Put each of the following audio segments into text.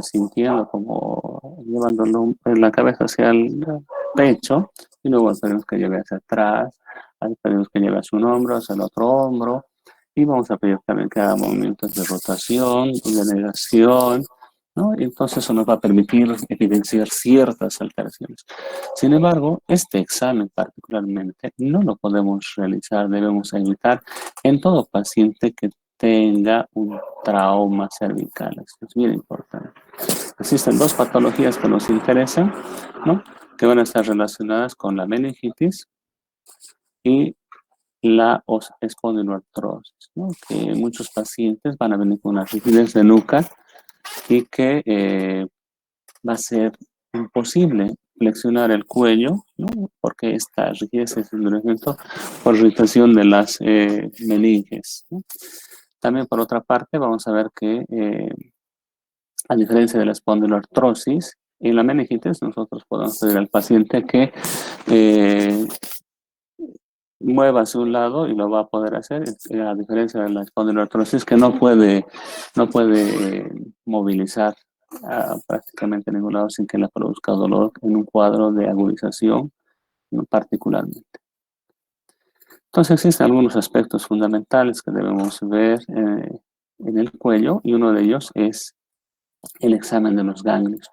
sintiendo como llevándolo la cabeza hacia el pecho y luego pedimos que lleve hacia atrás, pedimos que lleve hacia un hombro, hacia el otro hombro y vamos a pedir también que haga movimientos de rotación, de negación, ¿no? Y entonces eso nos va a permitir evidenciar ciertas alteraciones. Sin embargo, este examen particularmente no lo podemos realizar, debemos evitar en todo paciente que tenga un trauma cervical. Esto es bien importante. Existen dos patologías que nos interesan, ¿no? Que van a estar relacionadas con la meningitis y la espondiloartrosis, ¿no? Que muchos pacientes van a venir con una rigidez de nuca y que va a ser imposible flexionar el cuello, ¿no? Porque esta rigidez es endurecimiento por irritación de las meninges, ¿no? También por otra parte vamos a ver que a diferencia de la espondiloartrosis, en la meningitis nosotros podemos pedir al paciente que eh, mueva hacia un lado y lo va a poder hacer, a diferencia de la espondiloartrosis que no puede movilizar prácticamente en ningún lado sin que le produzca dolor en un cuadro de agudización, ¿no? Particularmente. Entonces existen algunos aspectos fundamentales que debemos ver en el cuello y uno de ellos es el examen de los ganglios,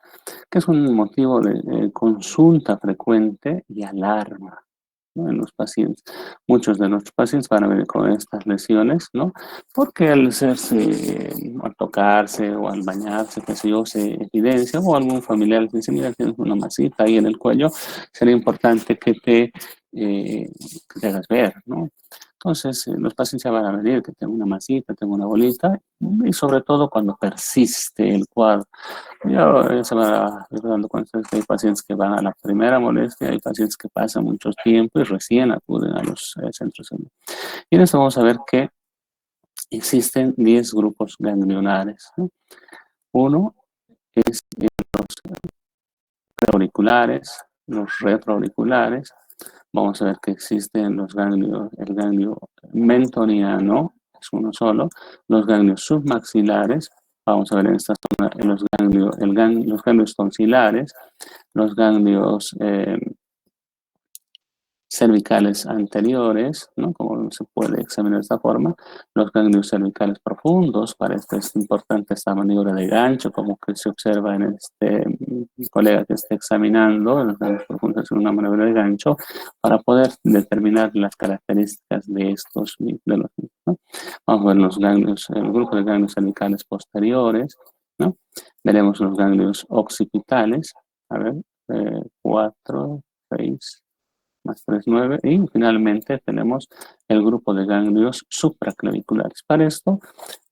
que es un motivo de consulta frecuente y alarma, ¿no? En los pacientes. Muchos de nuestros pacientes van a venir con estas lesiones, ¿no? Porque al tocarse o al bañarse, qué sé yo, se evidencia, o algún familiar les dice, mira, tienes una masita ahí en el cuello, sería importante que te hagas ver, ¿no? Entonces, los pacientes ya van a venir, que tengo una masita, tengo una bolita, y sobre todo cuando persiste el cuadro. Ya se va dando cuenta que hay pacientes que van a la primera molestia, hay pacientes que pasan mucho tiempo y recién acuden a los centros de salud. Y en esto vamos a ver que existen 10 grupos ganglionares, ¿no? Uno es los preauriculares, los retroauriculares. Vamos a ver que existen los ganglios, el ganglio mentoniano, es uno solo, los ganglios submaxilares, vamos a ver en esta zona en los ganglios tonsilares, los ganglios cervicales anteriores, ¿no? Como se puede examinar de esta forma, los ganglios cervicales profundos, para esto es importante esta maniobra de gancho, como que se observa en mi colega que está examinando, los ganglios profundos es una maniobra de gancho, para poder determinar las características de estos, ¿no? Vamos a ver el grupo de ganglios cervicales posteriores, ¿no? Veremos los ganglios occipitales, a ver, 4, 6, más 3, 9, y finalmente tenemos el grupo de ganglios supraclaviculares. Para esto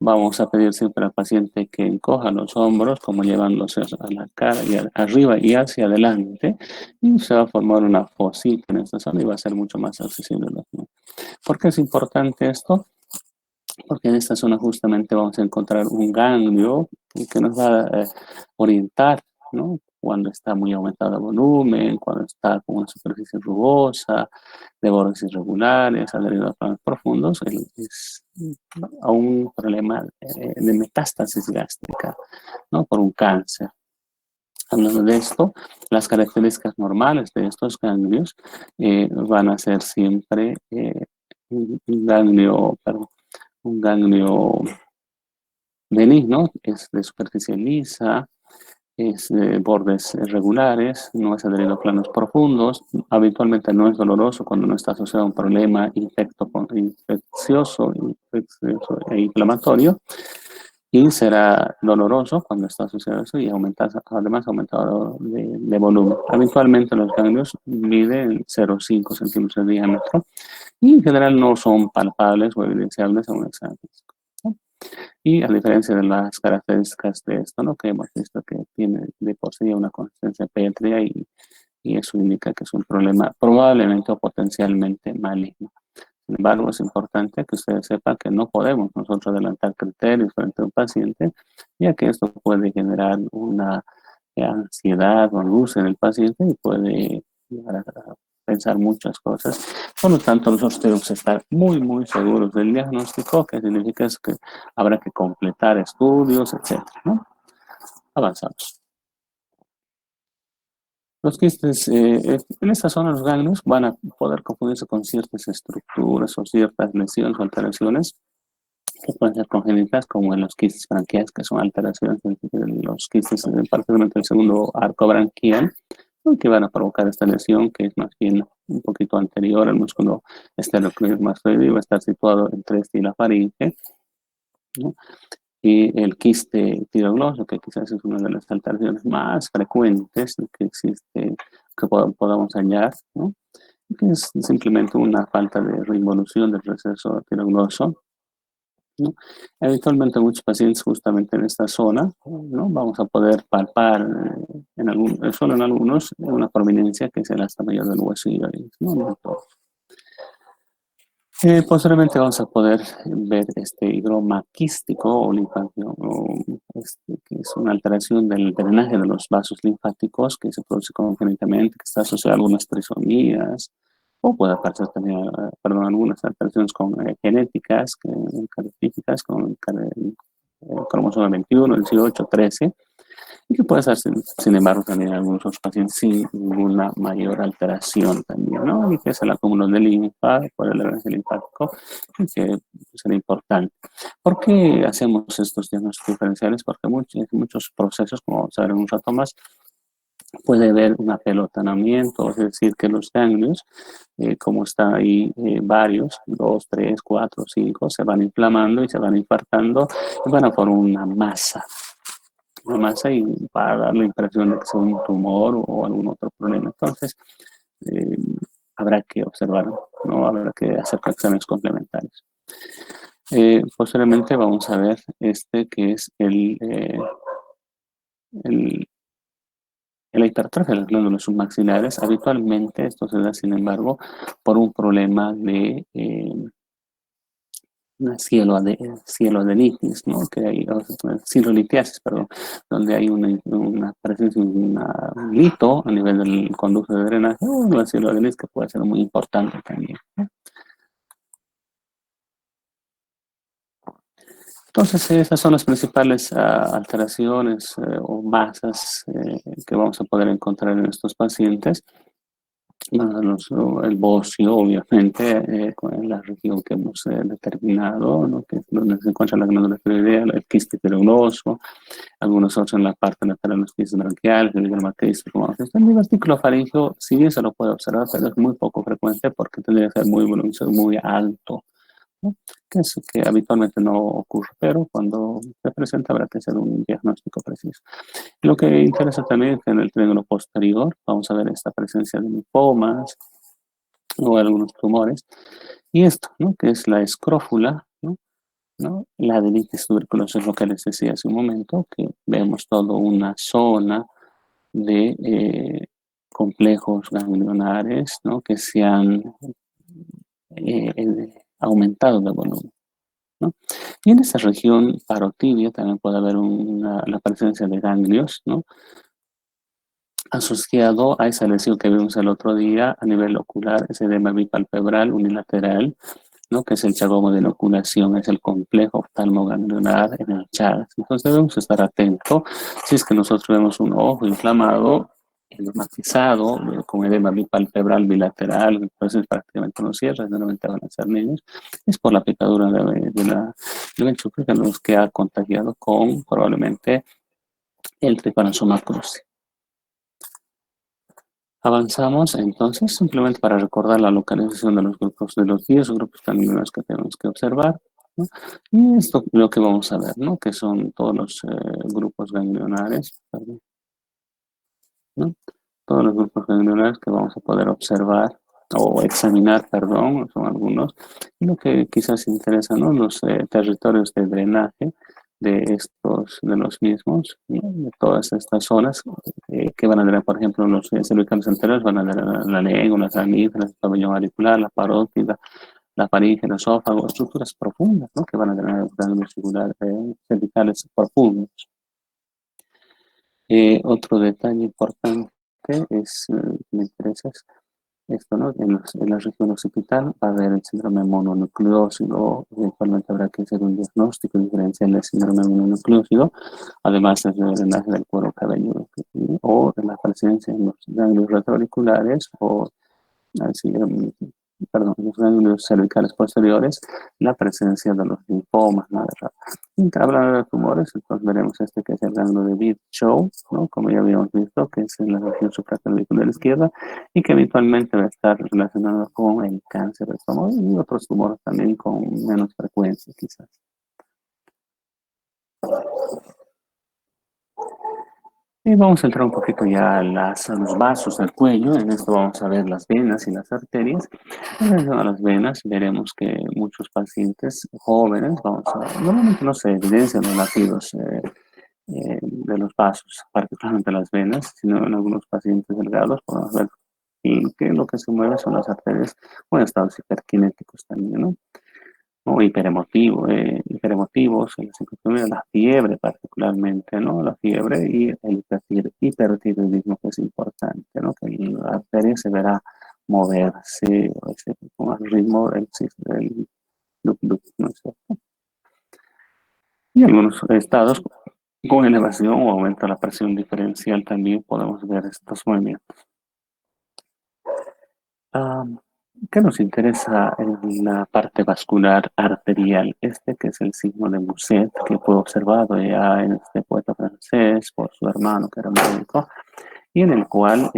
vamos a pedir siempre al paciente que encoja los hombros, como llevándose a la cara y arriba y hacia adelante, y se va a formar una fosita en esta zona y va a ser mucho más accesible. ¿Por qué es importante esto? Porque en esta zona justamente vamos a encontrar un ganglio que nos va a orientar, ¿no? Cuando está muy aumentado el volumen, cuando está con una superficie rugosa, de bordes irregulares, adherido a planos profundos, es a un problema de metástasis gástrica, ¿no? Por un cáncer. Hablando de esto, las características normales de estos ganglios van a ser siempre un ganglio benigno, es de superficie lisa, es de bordes regulares, no es adherido a planos profundos, habitualmente no es doloroso cuando no está asociado a un problema infeccioso e inflamatorio, y será doloroso cuando está asociado a eso y además aumentado de volumen. Habitualmente los ganglios miden 0,5 centímetros de diámetro y en general no son palpables o evidenciables a un examen físico, ¿no? Y a diferencia de las características de esto, ¿no? Que hemos visto que tiene de por sí una consistencia pétrea y eso indica que es un problema probablemente o potencialmente maligno. Sin embargo, es importante que ustedes sepan que no podemos nosotros adelantar criterios frente a un paciente, ya que esto puede generar una ansiedad o angustia en el paciente y puede llegar a pensar muchas cosas. Por lo tanto, nosotros tenemos que estar muy, muy seguros del diagnóstico, que significa que habrá que completar estudios, etcétera, ¿no? Avanzamos. Los quistes, en esta zona los ganglios van a poder confundirse con ciertas estructuras o ciertas lesiones o alteraciones que pueden ser congénitas, como en los quistes branquiales, que son alteraciones de los quistes, particularmente el segundo arco branquial, ¿no? Que van a provocar esta lesión, que es más bien un poquito anterior al músculo esternocleidomastoideo, va a estar situado entre este y la faringe, ¿no? Y el quiste tirogloso, que quizás es una de las alteraciones más frecuentes que existe, que podamos hallar, ¿no? Que es simplemente una falta de reinvolución del receso tirogloso, ¿no? Habitualmente muchos pacientes justamente en esta zona, ¿no? Vamos a poder palpar solo en algunos una prominencia que es el asta mayor del hueso iliaris, ¿no? No en todos. Posteriormente vamos a poder ver este hidroma quístico o linfático, que es una alteración del drenaje de los vasos linfáticos que se produce congénitamente, que está asociada a algunas trisomías, o puede aparecer también, perdón, algunas alteraciones genéticas, características, con el cromosoma 21, 18, 13, y que puede hacer, sin embargo, también en algunos otros pacientes sin ninguna mayor alteración también, ¿no? Y que es el acúmulo de linfa por el drenaje linfático, que será importante. ¿Por qué hacemos estos diagnósticos diferenciales? Porque muchos procesos, como vamos a ver en un rato más, puede haber un apelotonamiento, es decir, que los ganglios, como están ahí varios, 2, 3, 4, 5, se van inflamando y se van infartando y van a formar una masa y para dar la impresión de que sea un tumor o algún otro problema. Entonces, eh, habrá que observar, ¿no? Habrá que hacer exámenes complementarios. Posteriormente vamos a ver este que es el la hipertrofia de las glándulas submaxilares. Habitualmente esto se da, sin embargo, por un problema de una cieloadenitis, ¿no? Que hay, cielolitiasis, perdón, donde hay una presencia de un lito a nivel del conducto de drenaje, o la cieloadenitis que puede ser muy importante también, ¿no? Entonces, esas son las principales alteraciones o masas que vamos a poder encontrar en estos pacientes. El bocio, obviamente, con la región que hemos determinado, ¿no? Que es donde se encuentra la glándula tiroidea, el quiste tiroidoso, algunos otros en la parte lateral de los quistes branquiales, el hidroma quístico. El divertículo faríngeo, si bien se lo puede observar, pero es muy poco frecuente porque tendría que ser muy voluminoso, muy alto, ¿no? Que habitualmente no ocurre, pero cuando se presenta habrá que hacer un diagnóstico preciso. Lo que interesa también es que en el triángulo posterior vamos a ver esta presencia de linfomas o algunos tumores. Y esto, ¿no? Que es la escrófula, ¿no? ¿No? La adenitis tuberculosa es lo que les decía hace un momento, que vemos toda una zona de complejos ganglionares, ¿no? Que se han aumentado de volumen, ¿no? Y en esta región parotidia también puede haber la presencia de ganglios, ¿no? Asociado a esa lesión que vimos el otro día a nivel ocular, ese edema bipalpebral unilateral, ¿no? Que es el chagoma de inoculación, es el complejo oftalmoganglionar en el Chagas. Entonces debemos estar atentos si es que nosotros vemos un ojo inflamado, enigmatizado, con edema bipalpebral bilateral, entonces prácticamente no cierra, generalmente van a ser niños, es por la picadura del enchufe que nos queda contagiado con probablemente el Trypanosoma cruzi. Avanzamos entonces simplemente para recordar la localización de los grupos de los 10 grupos ganglionares que tenemos que observar, ¿no? Y esto es lo que vamos a ver, ¿no? Que son todos los grupos ganglionares, perdón, ¿no? Todos los grupos ganglionares que vamos a poder observar o examinar, perdón, son algunos. Y lo que quizás interesa, ¿no? Los territorios de drenaje de los mismos, ¿no? De todas estas zonas que van a drenar, por ejemplo, los cervicales anteriores van a drenar la lengua, las amígdalas, el pabellón auricular, la parótida, la faringe, el esófago, estructuras profundas, ¿no? Que van a drenar los ganglios cervicales profundos. Otro detalle importante es, me interesa, Esto, ¿no? En la región occipital va a haber el síndrome mononucleósido, eventualmente habrá que hacer un diagnóstico diferencial del síndrome mononucleósido, además del drenaje del cuero cabelludo, o de la presencia en los ganglios retroauriculares o así, perdón, los ganglios cervicales posteriores, la presencia de los linfomas, ¿no? Y hablando de tumores, entonces veremos este que es el ganglio de Virchow, ¿no? Como ya habíamos visto, que es en la región supraclavicular izquierda y que habitualmente va a estar relacionado con el cáncer de estómago y otros tumores también con menos frecuencia, quizás. Y vamos a entrar un poquito ya a los vasos del cuello. En esto vamos a ver las venas y las arterias. En relación a las venas, veremos que muchos pacientes jóvenes, normalmente no se evidencian los latidos de los vasos, particularmente las venas, sino en algunos pacientes delgados podemos ver que lo que se mueve son las arterias o en estados hiperkinéticos también, ¿no? O hiperemotivos, en la fiebre particularmente, ¿no? La fiebre y el hipertiroidismo que es importante, ¿no? Que la arteria se verá moverse con el ritmo del duc, ¿no es cierto? Y algunos estados con elevación o aumento de la presión diferencial también podemos ver estos movimientos. Ah, ¿Qué nos interesa en la parte vascular arterial? Este que es el signo de Muset, que fue observado ya en este poeta francés por su hermano, que era médico, y en el cual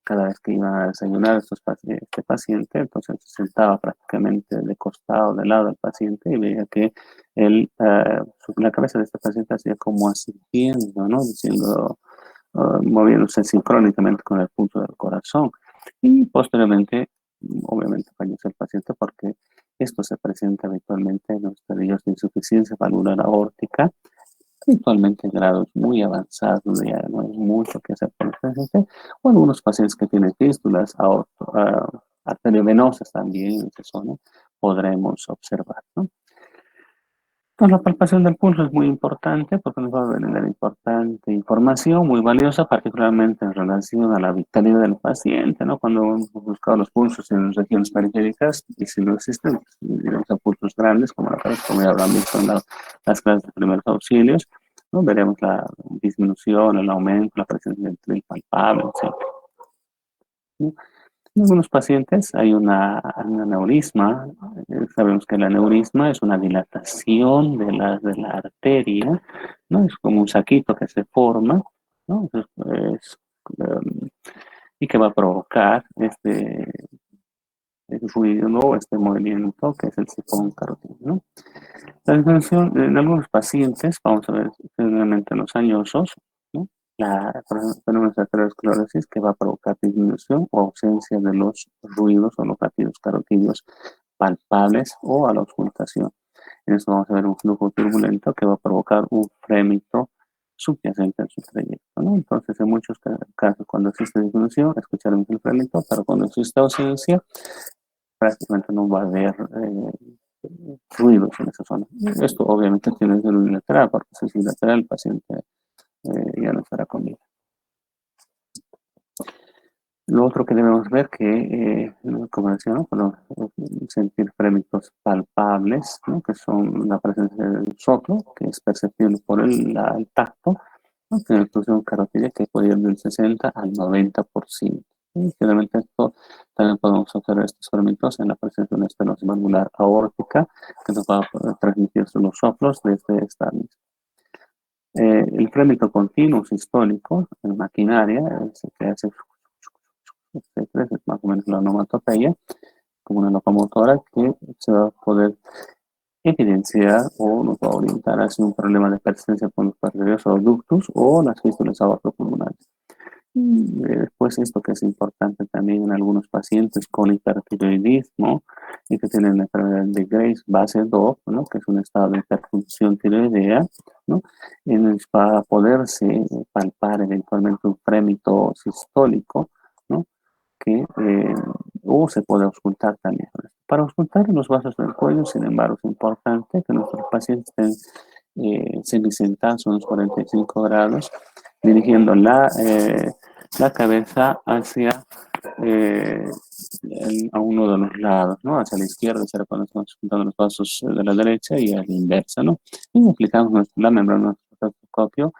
cada vez que iba a desayunar este paciente, entonces se sentaba prácticamente de costado, de lado del paciente, y veía que la cabeza de este paciente hacía como asintiendo, ¿no? Diciendo, moviéndose sincrónicamente con el pulso del corazón. Y posteriormente, obviamente, falleció el paciente porque esto se presenta habitualmente en los estadios de insuficiencia valvular aórtica, habitualmente en grados muy avanzados, donde ya no hay mucho que hacer con el paciente, o algunos pacientes que tienen fístulas arteriovenosas también en esa zona, podremos observar, ¿no? Pues la palpación del pulso es muy importante porque nos va a brindar importante información muy valiosa, particularmente en relación a la vitalidad del paciente, ¿no? Cuando hemos buscado los pulsos en regiones periféricas y si no existen, pues, diremos a pulsos grandes, como ya habrán visto en las clases de primeros auxilios, ¿no? Veremos la disminución, el aumento, la presencia del tril palpable, etc. En algunos pacientes hay un aneurisma. Sabemos que el aneurisma es una dilatación de la arteria, ¿no? Es como un saquito que se forma, ¿no? Es, um, y que va a provocar este ruido, ¿no? Este movimiento que es el sifón carotídeo, ¿no? La disminución en algunos pacientes, vamos a ver, generalmente en los añosos, ¿no? Tenemos la aterosclerosis que va a provocar disminución o ausencia de los ruidos o los latidos carotídeos palpables o a la auscultación. En esto vamos a ver un flujo turbulento que va a provocar un frémito subyacente en su trayecto, ¿no? Entonces, en muchos casos, cuando existe disminución, escucharemos el frémito, pero cuando existe ausencia, prácticamente no va a haber ruidos en esa zona. Esto obviamente tiene que ser unilateral, porque si es bilateral el paciente ya no estará con vida. Lo otro que debemos ver que, como decía, ¿no? Podemos sentir frémitos palpables, ¿no? Que son la presencia del soplo, que es perceptible por el tacto, ¿no? Tiene oclusión carotídea que puede ir del 60 al 90%. Y generalmente esto también podemos observar estos frémitos en la presencia de una estenosis valvular aórtica que nos va a transmitir los soplos desde esta misma. El frémito continuo sistólico en maquinaria, que hace es más o menos la onomatopeya, como una locomotora que se va a poder evidenciar o nos va a orientar hacia un problema de persistencia con los arterios o ductus o las fístulas aortopulmonares. Después esto que es importante también en algunos pacientes con hipertiroidismo y que tienen la enfermedad de Graves base 2, ¿no? Que es un estado de hiperfunción tiroidea, ¿no? En el para poderse palpar eventualmente un frémito sistólico, ¿no? Que o se puede auscultar también. Para auscultar en los vasos del cuello, sin embargo, es importante que nuestros pacientes estén semisentados unos 45 grados, dirigiendo la cabeza hacia eh, a uno de los lados, ¿no? Hacia la izquierda será cuando estamos juntando los vasos de la derecha y a la inversa, ¿no? Y aplicamos la membrana de nuestro estetoscopio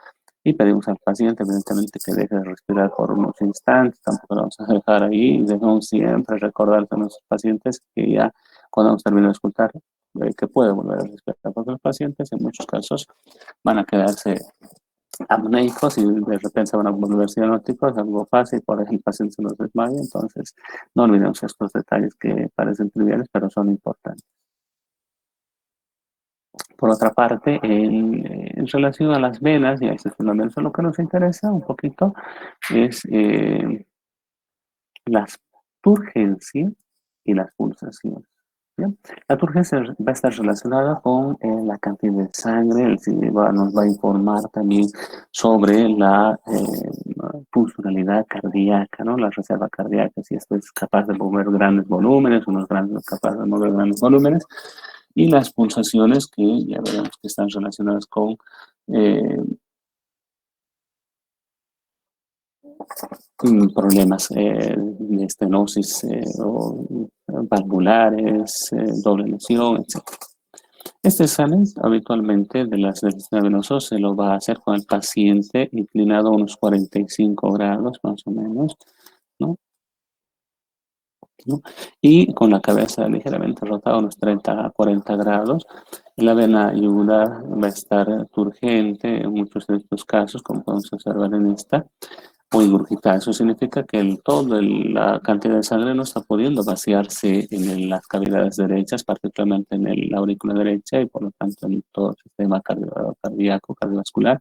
y pedimos al paciente, evidentemente, que deje de respirar por unos instantes, tampoco lo vamos a dejar ahí, y debemos siempre recordar a nuestros pacientes que ya cuando hemos terminado de escuchar, que puede volver a respirar, porque los pacientes en muchos casos van a quedarse apneicos y de repente se van a volver cianóticos, algo fácil, por ejemplo, el paciente se nos desmaya, entonces no olvidemos estos detalles que parecen triviales, pero son importantes. Por otra parte, en relación a las venas, y a este fundamento lo que nos interesa un poquito es las turgencias y las pulsaciones. ¿Bien? La turgencia va a estar relacionada con la cantidad de sangre, nos va a informar también sobre la funcionalidad cardíaca, ¿no? La reserva cardíaca, si esto es capaz de mover grandes volúmenes, unos grandes capaz de mover grandes volúmenes, y las pulsaciones que ya veremos que están relacionadas con eh, problemas de estenosis o valvulares, doble lesión, etc. Este examen habitualmente del sistema venoso se lo va a hacer con el paciente inclinado a unos 45 grados más o menos, ¿no? ¿No? Y con la cabeza ligeramente rotada unos 30 a 40 grados. La vena yugular va a estar turgente en muchos de estos casos, como podemos observar en esta, o ingurgitada. Eso significa que toda la cantidad de sangre no está pudiendo vaciarse en las cavidades derechas, particularmente en la aurícula derecha y por lo tanto en todo el sistema cardíaco, cardiovascular,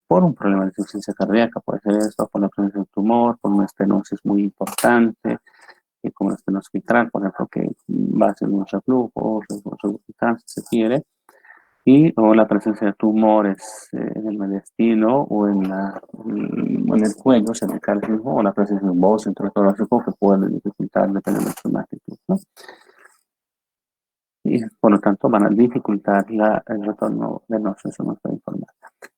por un problema de insuficiencia cardíaca. Puede ser esto, por la presencia de un tumor, por una estenosis muy importante, como la estenosis mitral, por ejemplo, que va a hacer un reflujo, regurgitancia, si se quiere, y o la presencia de tumores en el mediastino o en el cuello cervical o la presencia de un bozo intratorácico que puede dificultar dependiendo de su magnitud, ¿no? Y por lo tanto van a dificultar el retorno venoso, eso nos va a informar.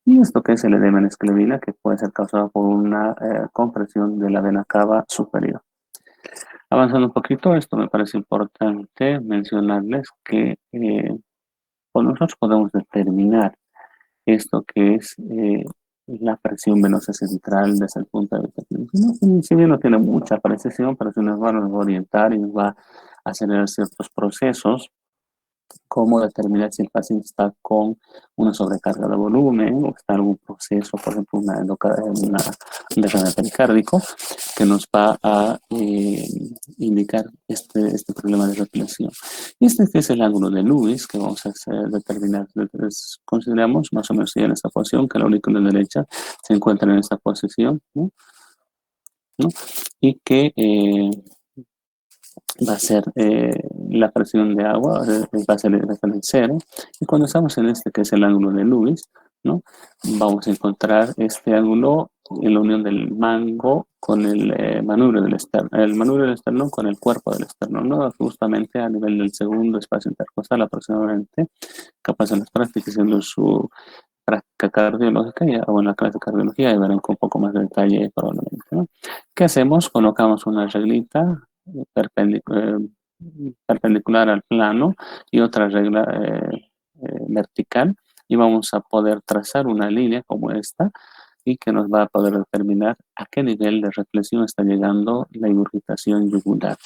Y esto que es el edema en escleral, que puede ser causado por una compresión de la vena cava superior. Avanzando un poquito, esto me parece importante mencionarles que nosotros podemos determinar esto que es la presión venosa central desde el punto de vista clínico. Si bien no tiene mucha precisión, pero sí nos va a orientar y nos va a acelerar ciertos procesos, cómo determinar si el paciente está con una sobrecarga de volumen o está en algún proceso, por ejemplo, un derrame pericárdico, que nos va a indicar este problema de reflexión. Y este que es el ángulo de Lewis, que vamos a determinar. Consideramos más o menos en esta posición, que la aurícula derecha se encuentra en esta posición, ¿no? ¿No? Y que va a ser la presión de agua, va a ser en cero. Y cuando estamos en este, que es el ángulo de Lewis, ¿no? Vamos a encontrar este ángulo en la unión del mango con el manubrio del esternón, el manubrio del esternón con el cuerpo del esternón, ¿no? Justamente a nivel del segundo espacio intercostal aproximadamente, capaz en las prácticas, siendo su práctica cardiológica o en la clase de cardiología y verán con un poco más de detalle probablemente, ¿no? ¿Qué hacemos? Colocamos una reglita perpendicular al plano y otra regla vertical y vamos a poder trazar una línea como esta y que nos va a poder determinar a qué nivel de reflexión está llegando la ingurgitación yugular.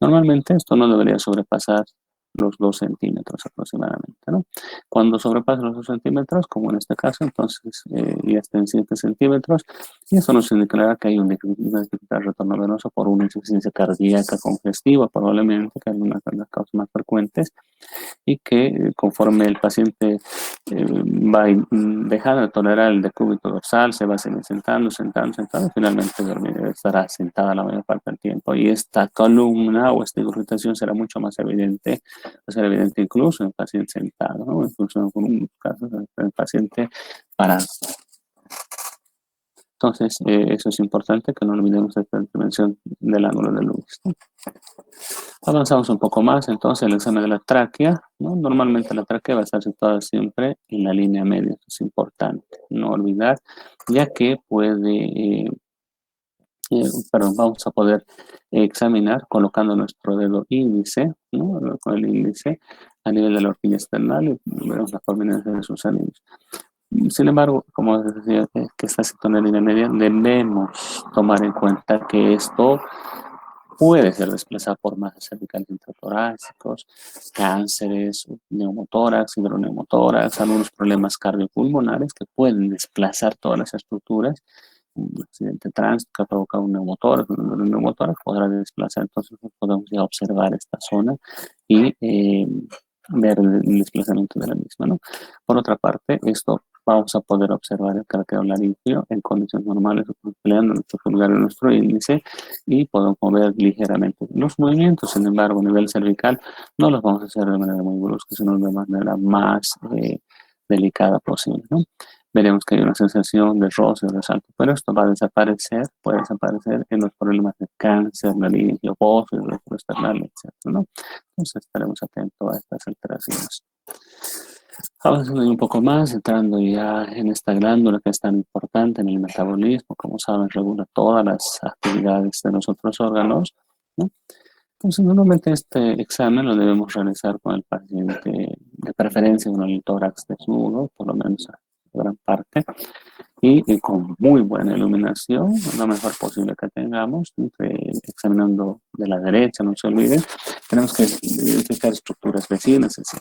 Normalmente esto no debería sobrepasar los 2 centímetros aproximadamente, ¿no? Cuando sobrepasa los 2 centímetros, como en este caso, entonces ya está en 7 centímetros, y eso nos indicará que hay una dificultad de retorno venoso por una insuficiencia cardíaca congestiva, probablemente, que es una de las causas más frecuentes, y que conforme el paciente va dejando de tolerar el decúbito dorsal, se va a seguir sentando, y finalmente estará sentada la mayor parte del tiempo. Y esta columna o esta irritación será mucho más evidente, va a ser evidente incluso en el paciente sentado, ¿no? Incluso en algunos casos en el paciente parado. Entonces, eso es importante que no olvidemos esta dimensión del ángulo de Lewis, ¿no? Avanzamos un poco más, entonces el examen de la tráquea, ¿no? Normalmente la tráquea va a estar situada siempre en la línea media, eso es importante, no olvidar, ya que puede perdón, vamos a poder examinar colocando nuestro dedo índice, ¿no? Con el índice a nivel de la horquilla externa y vemos la prominencia de sus anillos. Sin embargo, como les decía, que esta sintonía media, debemos tomar en cuenta que esto puede ser desplazado por masas cervicales intratorácicos, cánceres, neumotórax, hidroneumotórax, algunos problemas cardiopulmonares que pueden desplazar todas las estructuras. Un accidente de tránsito que provoca un neumotórax podrá desplazar, entonces podemos ya observar esta zona y ver el desplazamiento de la misma, ¿no? Por otra parte, esto vamos a poder observar el caracol laringio en condiciones normales, empleando nuestro pulgar y nuestro índice, y podemos mover ligeramente. Los movimientos, sin embargo, a nivel cervical, no los vamos a hacer de manera muy brusca, sino de manera más delicada posible, ¿no? Veremos que hay una sensación de roce o resalto, pero esto va a desaparecer, puede desaparecer en los problemas de cáncer, laringio, óseo, external, etc., ¿no? Entonces estaremos atentos a estas alteraciones. Avanzando un poco más, entrando ya en esta glándula que es tan importante en el metabolismo, como saben, regula todas las actividades de los otros órganos, ¿no? Entonces, normalmente este examen lo debemos realizar con el paciente, de preferencia con el tórax desnudo, por lo menos a gran parte, y con muy buena iluminación, lo mejor posible que tengamos, examinando de la derecha, no se olviden, tenemos que identificar estructuras vecinas, etc.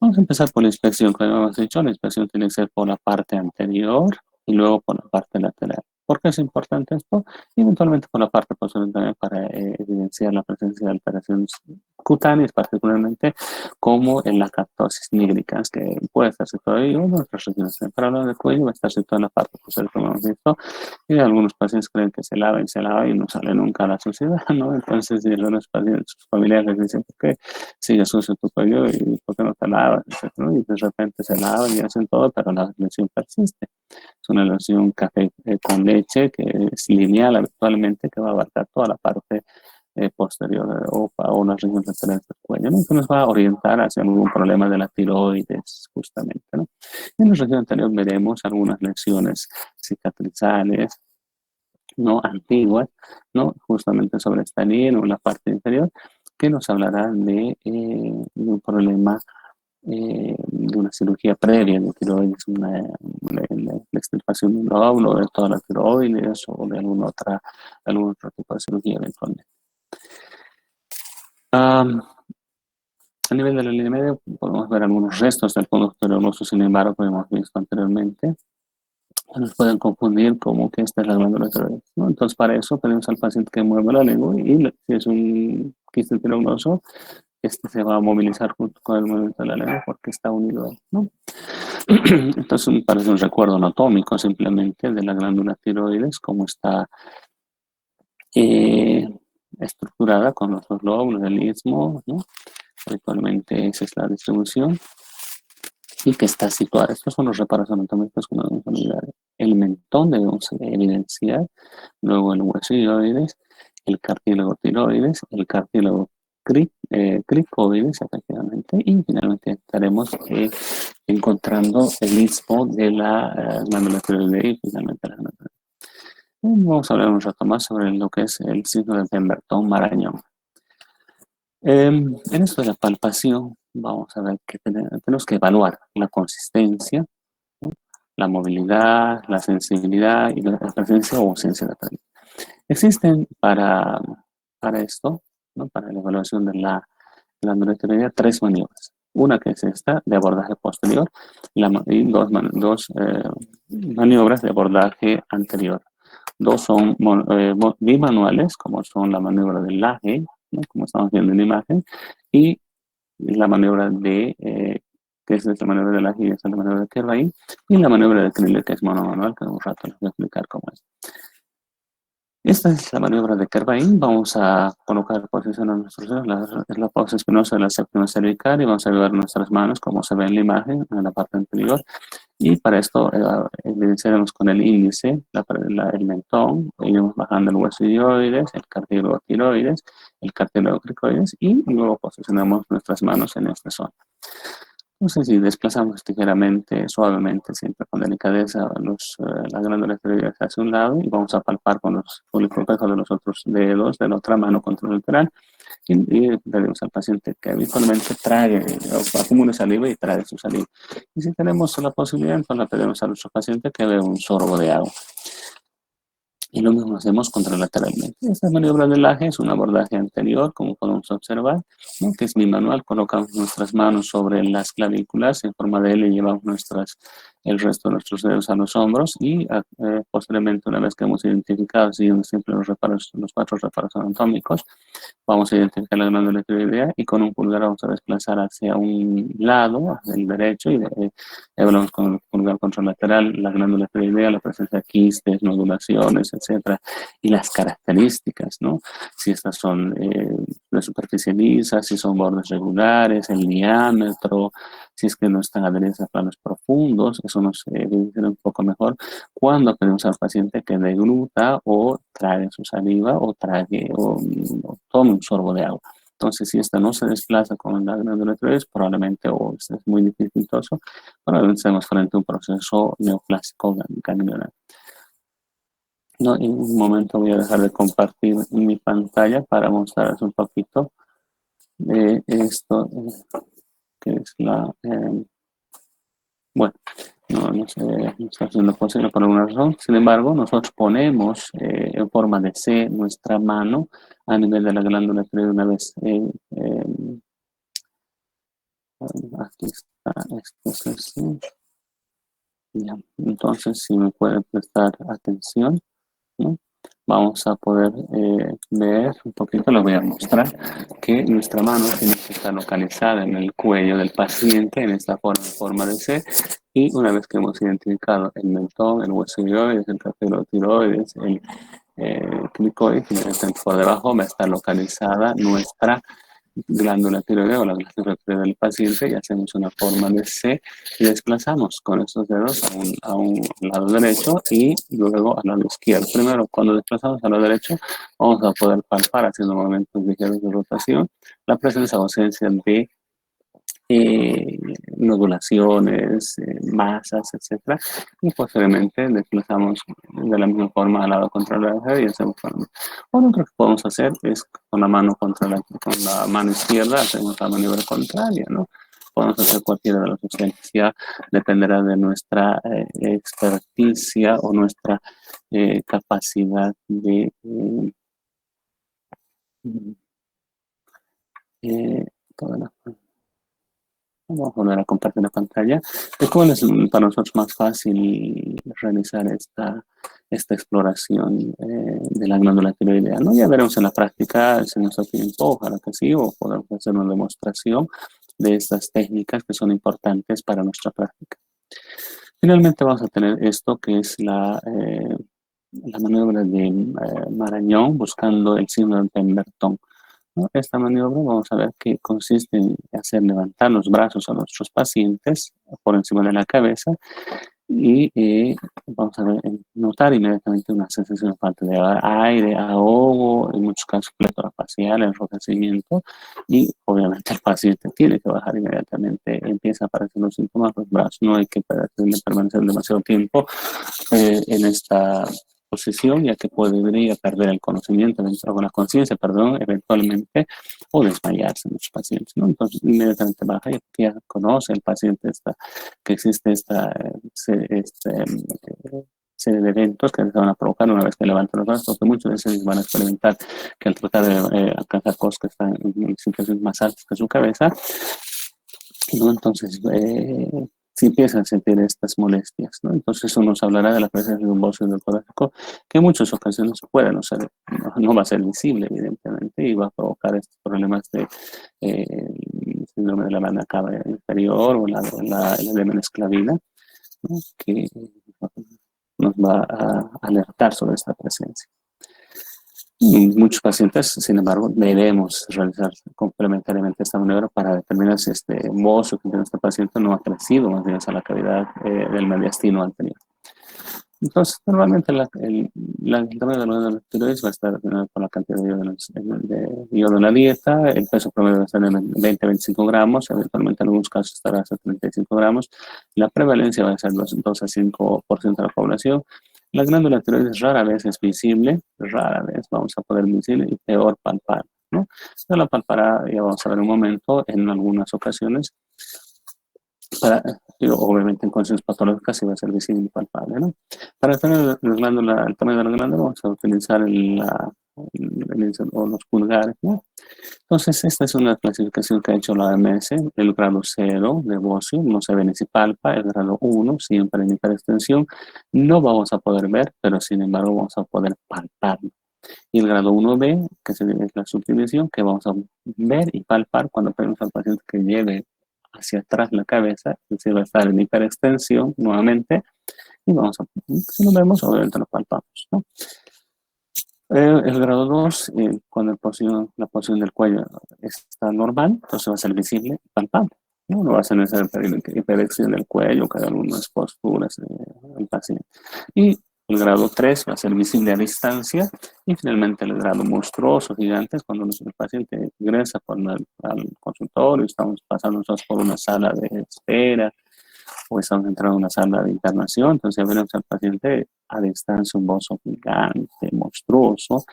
Vamos a empezar por la inspección, como hemos dicho, la inspección tiene que ser por la parte anterior y luego por la parte lateral. ¿Por qué es importante esto? Y eventualmente por la parte posterior también para evidenciar la presencia de alteraciones cutáneas, particularmente como en la captosis nigricans, que puede estar situada ahí, o en otras regiones temporales del cuello, va a estar situada en la parte posterior, como hemos visto, y algunos pacientes creen que se lava y no sale nunca a la sociedad, ¿no? Entonces, si algunos pacientes, sus familiares dicen, ¿por qué sigue sucio tu cuello y por qué no te lavas? ¿No? Y de repente se lavan y hacen todo, pero la lesión persiste. Es una lesión café con leche que es lineal habitualmente, que va a abarcar toda la parte posterior o una región lateral del cuello, ¿no? Entonces nos va a orientar hacia algún problema de la tiroides, justamente, ¿no? En la región anterior veremos algunas lesiones cicatrizales, ¿no? Antiguas, ¿no? Justamente sobre esta línea o en la parte inferior, que nos hablarán de un problema de una cirugía previa de tiroides, la extirpación de un lóbulo de toda la tiroides o de algún otro tipo de cirugía eventualmente. A nivel de la línea media podemos ver algunos restos del conducto arenoso, sin embargo, como hemos visto anteriormente, nos pueden confundir como que esta es la glándula tiroides, ¿no? Entonces, para eso pedimos al paciente que mueva la lengua y si es un quiste tiroidoso, este se va a movilizar junto con el movimiento de la lengua porque está unido ahí, ¿no? Entonces, parece un recuerdo anatómico simplemente de la glándula tiroides, cómo está eh, estructurada con los dos lóbulos del istmo, ¿no? Habitualmente esa es la distribución y que está situada. Estos son los reparos anatómicos que nos vamos a mirar. El mentón debemos evidenciar, luego el huesilloides, el cartílago tiroides, el cartílago cricoides, efectivamente, y finalmente estaremos encontrando el istmo de la glándula tiroides y finalmente la glándula. Vamos a hablar un rato más sobre lo que es el signo de Pemberton-Marañón. En esto de la palpación, vamos a ver que tenemos que evaluar la consistencia, ¿no? La movilidad, la sensibilidad y la presencia o ausencia de pérdida. Existen para esto, ¿no? Para la evaluación de la glándula tiroidea, tres maniobras. Una que es esta, de abordaje posterior, y dos maniobras de abordaje anterior. Dos son bimanuales, como son la maniobra del laje, ¿no? Como estamos viendo en la imagen, y la maniobra que es la maniobra del laje y esa es la maniobra de Kervain, y la maniobra de Kniller, que es monomanual, que en un rato les voy a explicar cómo es. Esta es la maniobra de Kervain. Vamos a colocar posición a nuestros dedos, es la fosa espinosa de la séptima cervical, y vamos a llevar nuestras manos, como se ve en la imagen, en la parte anterior. Y para esto evidenciaremos con el índice el mentón, iremos bajando el huesilloides, el cartílago tiroides, el cartílago cricoides, y luego posicionamos nuestras manos en esta zona. Entonces, si desplazamos ligeramente, suavemente, siempre con delicadeza, las glándulas tiroideas hacia un lado y vamos a palpar con los folículos de los otros dedos de la otra mano contralateral y le pedimos al paciente que habitualmente trague, o acumule saliva y trague su saliva. Y si tenemos la posibilidad, entonces le pedimos a nuestro paciente que beba un sorbo de agua. Y lo mismo hacemos contralateralmente. Esta maniobra del laje es un abordaje anterior, como podemos observar, ¿no? Que es mi manual. Colocamos nuestras manos sobre las clavículas en forma de L y llevamos el resto de nuestros dedos a los hombros y posteriormente, una vez que hemos identificado, siguiendo siempre los 4 reparos anatómicos, vamos a identificar la glándula tiroidea y con un pulgar vamos a desplazar hacia un lado, hacia el derecho, y evaluamos con el pulgar contralateral la glándula tiroidea, la presencia de quistes, nodulaciones, etcétera, y las características, ¿no? Si estas son de superficie lisa, si son bordes regulares, el diámetro, si es que no están adheridas a planos profundos, eso nos evidencia un poco mejor cuando pedimos al paciente que degluta o trague su saliva o trague o tome un sorbo de agua. Entonces, si esta no se desplaza con la glándula tiroides, probablemente, o es muy dificultoso, probablemente estamos frente a un proceso neoplásico ganglionar. No, en un momento voy a dejar de compartir mi pantalla para mostrarles un poquito de esto, que es bueno, no sé, no está haciendo posible por alguna razón. Sin embargo, nosotros ponemos en forma de C nuestra mano a nivel de la glándula tiroides una vez. Aquí está, esto es así. Ya. Entonces, si me pueden prestar atención, ¿no? Vamos a poder ver un poquito, les voy a mostrar que nuestra mano tiene que estar localizada en el cuello del paciente en esta forma de C, y una vez que hemos identificado el mentón, el hueso tiroides, el trapelo tiroides, el clicoide, por debajo va a estar localizada nuestra glándula tiroidea o la glándula tiroidea del paciente y hacemos una forma de C y desplazamos con estos dedos a un lado derecho y luego al lado izquierdo. Primero, cuando desplazamos al lado derecho, vamos a poder palpar haciendo movimientos ligeros de rotación la presencia o ausencia de eh, nodulaciones, masas, etcétera, y posteriormente desplazamos de la misma forma al lado contrario y hacemos forma. O lo otro que podemos hacer es con la mano con la mano izquierda hacemos la maniobra contraria, ¿no? Podemos hacer cualquiera de las opciones, ya dependerá de nuestra experticia o nuestra capacidad de eh, toda vamos a volver a compartir la pantalla. ¿De cómo es para nosotros más fácil realizar esta exploración de la glándula tiroidea? ¿No? Ya veremos en la práctica si nos da tiempo, ojalá que sí, o podemos hacer una demostración de estas técnicas que son importantes para nuestra práctica. Finalmente vamos a tener esto que es la maniobra de Marañón buscando el signo de Pemberton, ¿no? Esta maniobra vamos a ver que consiste en hacer levantar los brazos a nuestros pacientes por encima de la cabeza y vamos a ver, notar inmediatamente una sensación de falta de aire, ahogo, en muchos casos pletora facial, enrojecimiento y obviamente el paciente tiene que bajar inmediatamente, empieza a aparecer los síntomas, los brazos, no hay que permanecer demasiado tiempo en esta posición, ya que podría perder el conocimiento, o la conciencia, perdón, eventualmente, o desmayarse en los pacientes, ¿no? Entonces, inmediatamente baja y ya conoce el paciente que existe esta serie de eventos que se van a provocar una vez que levantan los brazos, porque muchos de ellos van a experimentar que al tratar de alcanzar cosas que están en situaciones más altas que su cabeza, ¿no? Entonces, si empiezan a sentir estas molestias, ¿no? Entonces eso nos hablará de la presencia de un bócido torácico que en muchas ocasiones puede no va a ser visible, evidentemente, y va a provocar estos problemas de síndrome de la banda cava inferior o el edema en esclavina, ¿no? Que nos va a alertar sobre esta presencia. Y muchos pacientes, sin embargo, debemos realizar complementariamente esta maniobra para determinar si este bocio que tiene este paciente no ha crecido más bien hacia la cavidad del mediastino anterior. Entonces, normalmente el tamaño de la tiroides va a estar relacionado con la cantidad de yodo en la dieta, el peso promedio va a estar en 20 a 25 gramos, eventualmente en algunos casos estará hasta 35 gramos, la prevalencia va a ser 2 a 5% de la población. La glándula tiroides rara vez es visible, rara vez vamos a poder visible y peor palpar, ¿no? Se la palpará, ya vamos a ver un momento, en algunas ocasiones para, obviamente en condiciones patológicas sí va a ser visible y palpable, ¿no? Para tener el tamaño de la glándula vamos a utilizar o los pulgares, ¿no? Entonces, esta es una clasificación que ha hecho la OMS, el grado 0 de bocio, no se ve ni se palpa, el grado 1 siempre en hiperextensión, no vamos a poder ver, pero sin embargo vamos a poder palpar. Y el grado 1B, que es la subdivisión, que vamos a ver y palpar cuando pedimos al paciente que lleve hacia atrás la cabeza, es decir, va a estar en hiperextensión nuevamente, y si lo vemos, obviamente lo palpamos, ¿no? El grado 2, cuando la posición del cuello está normal, entonces va a ser visible y palpable, ¿no? No va a ser necesaria hiperextensión del cuello, que hay algunas posturas del paciente. Y el grado 3 va a ser visible a distancia. Y finalmente el grado monstruoso, gigante, es cuando el paciente ingresa al consultorio, estamos pasando nosotros por una sala de espera, o estamos entrando en una sala de internación, entonces ya veremos al paciente a distancia, un bozo gigante, monstruoso.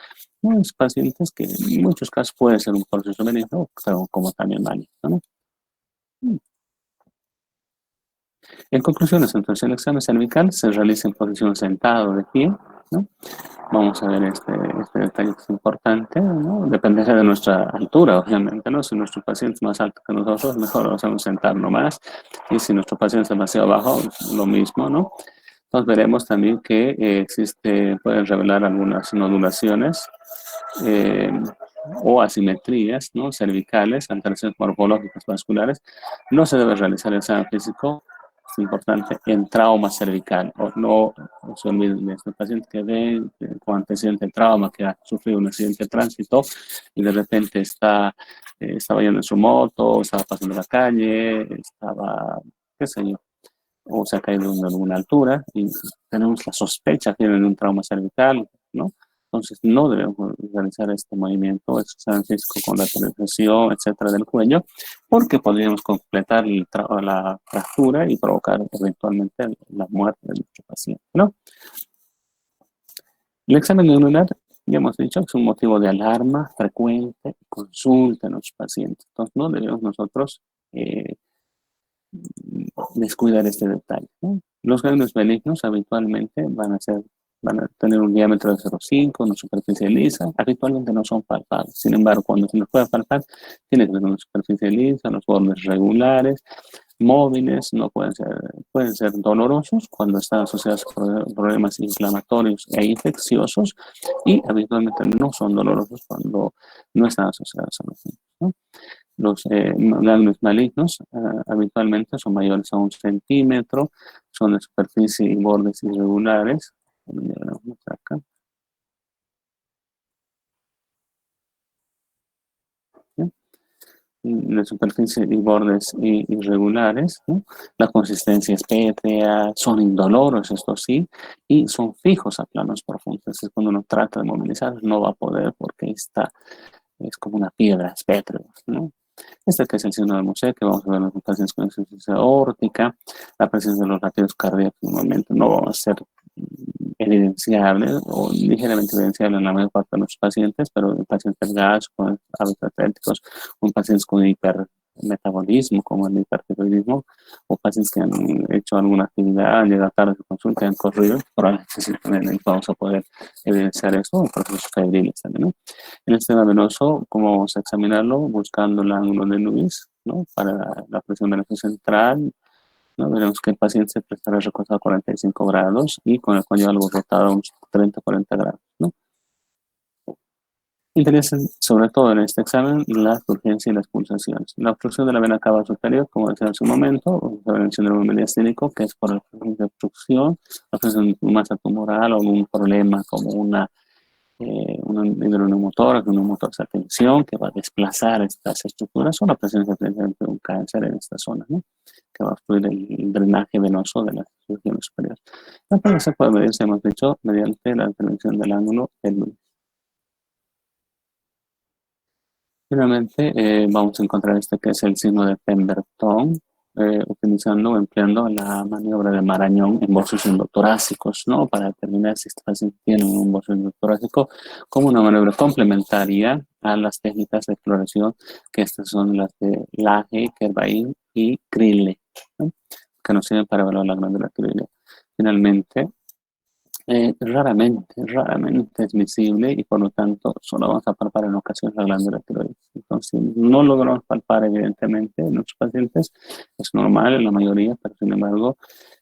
Unos pacientes que en muchos casos puede ser un proceso benigno, pero como también maligno, ¿no? En conclusiones, entonces el examen cervical se realiza en posición sentado de pie, ¿no? Vamos a ver este detalle que es importante, ¿no? Dependerá de nuestra altura, obviamente, ¿no? Si nuestro paciente es más alto que nosotros, mejor lo hacemos sentar nomás. Y si nuestro paciente es demasiado bajo, lo mismo, ¿no? Entonces veremos también que pueden revelar algunas nodulaciones eh, o asimetrías, ¿no? Cervicales, alteraciones morfológicas vasculares. No se debe realizar el examen físico, es importante, en trauma cervical. O no se olviden de este paciente que ve con antecedente de trauma, que ha sufrido un accidente de tránsito y de repente estaba yendo en su moto, estaba pasando la calle, qué sé yo, o se ha caído de alguna altura y tenemos la sospecha que tiene un trauma cervical, ¿no? Entonces no debemos realizar este movimiento, este examen físico con lateralización, etcétera, del cuello, porque podríamos completar la fractura y provocar eventualmente la muerte de nuestro paciente, ¿no? El examen neuronal, ya hemos dicho, que es un motivo de alarma frecuente, consulta en los pacientes. Entonces no debemos nosotros eh, descuidar este detalle, ¿no? Los ganglios benignos habitualmente van a tener un diámetro de 0,5, una superficie lisa, habitualmente no son palpables. Sin embargo, cuando se nos puede palpar, tiene que tener una superficie lisa, los bordes regulares, móviles, no pueden ser dolorosos cuando están asociados con problemas inflamatorios e infecciosos, y habitualmente no son dolorosos cuando no están asociados a los mismos, ¿no? Los ganglios malignos habitualmente son mayores a 1 centímetro, son de superficie y bordes irregulares. Acá, ¿sí? De superficie y bordes irregulares, ¿no? La consistencia es pétrea, son indoloros, esto sí, y son fijos a planos profundos. Entonces, cuando uno trata de movilizar, no va a poder porque es como una piedra, es pétreo, ¿no? Este que es el signo del museo, que vamos a ver en los pacientes con insuficiencia aórtica, la presencia de los latidos cardíacos normalmente no va a ser evidenciable o ligeramente evidenciable en la mayor parte de los pacientes, pero en pacientes gas, con hábitos atléticos, con pacientes con hipermetabolismo, como el hipertiroidismo, o pacientes que han hecho alguna actividad, han llegado tarde a su consulta, han corrido, probablemente sí también vamos a poder evidenciar eso, en procesos febriles también, ¿no? El sistema venoso, ¿cómo vamos a examinarlo? Buscando el ángulo de Lewis, ¿no? Para la presión venosa central, ¿no? Veremos que el paciente se prestará recostado a 45 grados y con el cuello algo rotado a unos 30-40 grados, ¿no? Interesan sobre todo en este examen la urgencia y las pulsaciones. La obstrucción de la vena cava superior, como decía hace un momento, la prevención del movimiento mediastínico, que es por la obstrucción, la presencia de masa tumoral o un problema como una una hidroneumotórax, un neumotórax a tensión que va a desplazar estas estructuras o la presencia de un cáncer en esta zona, ¿no? Que va a obstruir el drenaje venoso de las regiones superiores. Entonces, se puede medir, hemos dicho, mediante la intervención del ángulo del Lewis. Finalmente, vamos a encontrar este que es el signo de Pemberton, utilizando o empleando la maniobra de Marañón en bolsos endotorásicos, ¿no? Para determinar si este paciente tiene un bolso endotorácico como una maniobra complementaria a las técnicas de exploración, que estas son las de Laje, Kerbain y Crille, ¿no? Que nos sirven para evaluar la glándula tiroidea. Finalmente, raramente es visible y por lo tanto solo vamos a palpar en ocasiones la glándula tiroides. Entonces, no logramos palpar evidentemente en nuestros pacientes, es normal en la mayoría, pero sin embargo,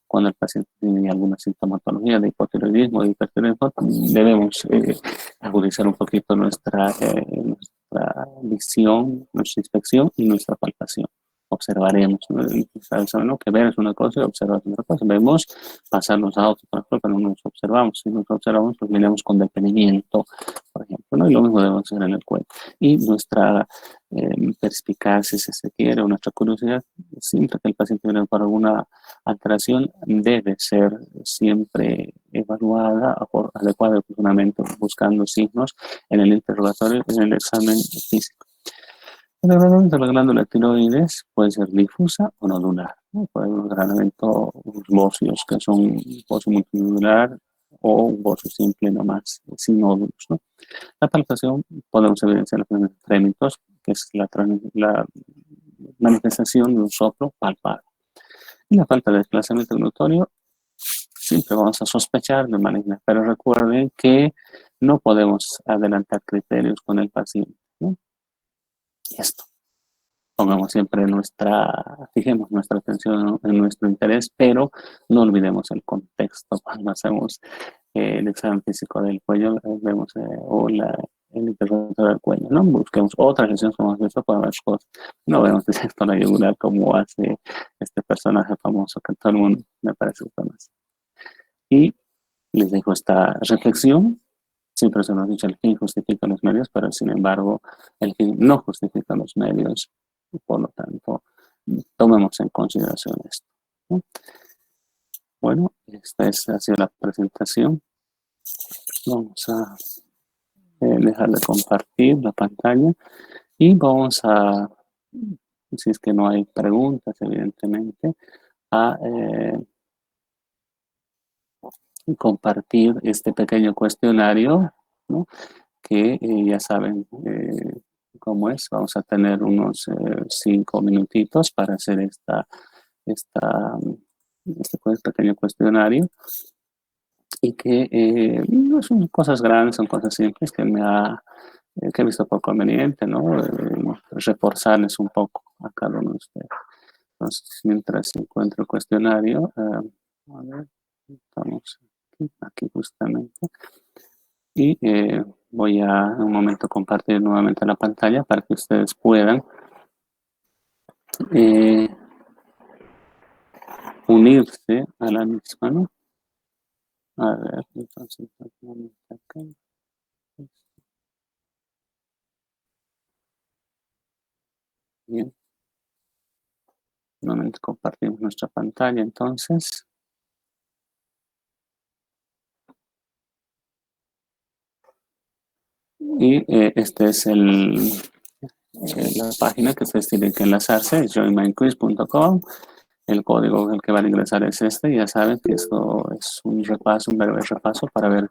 cuando el paciente tiene alguna sintomatología de hipotiroidismo o de hipertiroidismo, debemos agudizar un poquito nuestra visión, nuestra inspección y nuestra palpación. Observaremos, ¿no? Que ver es una cosa y observar es otra cosa. Vemos pasar los autos, por ejemplo, pero no nos observamos. Si nos observamos, pues miramos con detenimiento, por ejemplo, ¿no? Y lo mismo debemos hacer en el cuello. Y nuestra perspicacia, si se quiere, o nuestra curiosidad, siempre que el paciente viene por alguna alteración, debe ser siempre evaluada adecuadamente, buscando signos en el interrogatorio, en el examen físico. El granulamiento de la glándula tiroides puede ser difusa o nodular, ¿no? Puede haber un granulamiento, unos bocios que son un bocio multinodular o un bocio simple nomás, sin nódulos, ¿no? La palpación podemos evidenciar los trémitos, que es la manifestación de un soplo palpable. Y la falta de desplazamiento glutorio, siempre vamos a sospechar de maligna, pero recuerden que no podemos adelantar criterios con el paciente, ¿no? Esto. Fijemos nuestra atención en nuestro interés, pero no olvidemos el contexto cuando hacemos el examen físico del cuello, vemos el interrogatorio del cuello, ¿no? Busquemos otras lesiones como eso para ver cosas. No vemos directo la yugular como hace este personaje famoso que todo el mundo me parece que conoce. Y les dejo esta reflexión. Siempre se nos dice el fin justifica los medios, pero sin embargo el fin no justifica los medios y por lo tanto tomemos en consideración esto, ¿no? Bueno, esta ha sido la presentación. Vamos a dejar de compartir la pantalla y vamos a, si es que no hay preguntas evidentemente, a compartir este pequeño cuestionario, ¿no? Que ya saben cómo es. Vamos a tener unos 5 minutitos para hacer este pequeño cuestionario y que no son cosas grandes, son cosas simples que que he visto por conveniente, ¿no? Reforzarles un poco a cada uno de ustedes. Entonces, mientras se encuentra el cuestionario, a ver, estamos aquí justamente. Y voy a en un momento compartir nuevamente la pantalla para que ustedes puedan unirse a la misma, ¿no? A ver, entonces, acá. Bien. Nuevamente compartimos nuestra pantalla, entonces. Y esta es la página que ustedes tienen que enlazarse, es joinmindquiz.com. El código el que van a ingresar es este. Ya saben que esto es un breve repaso para ver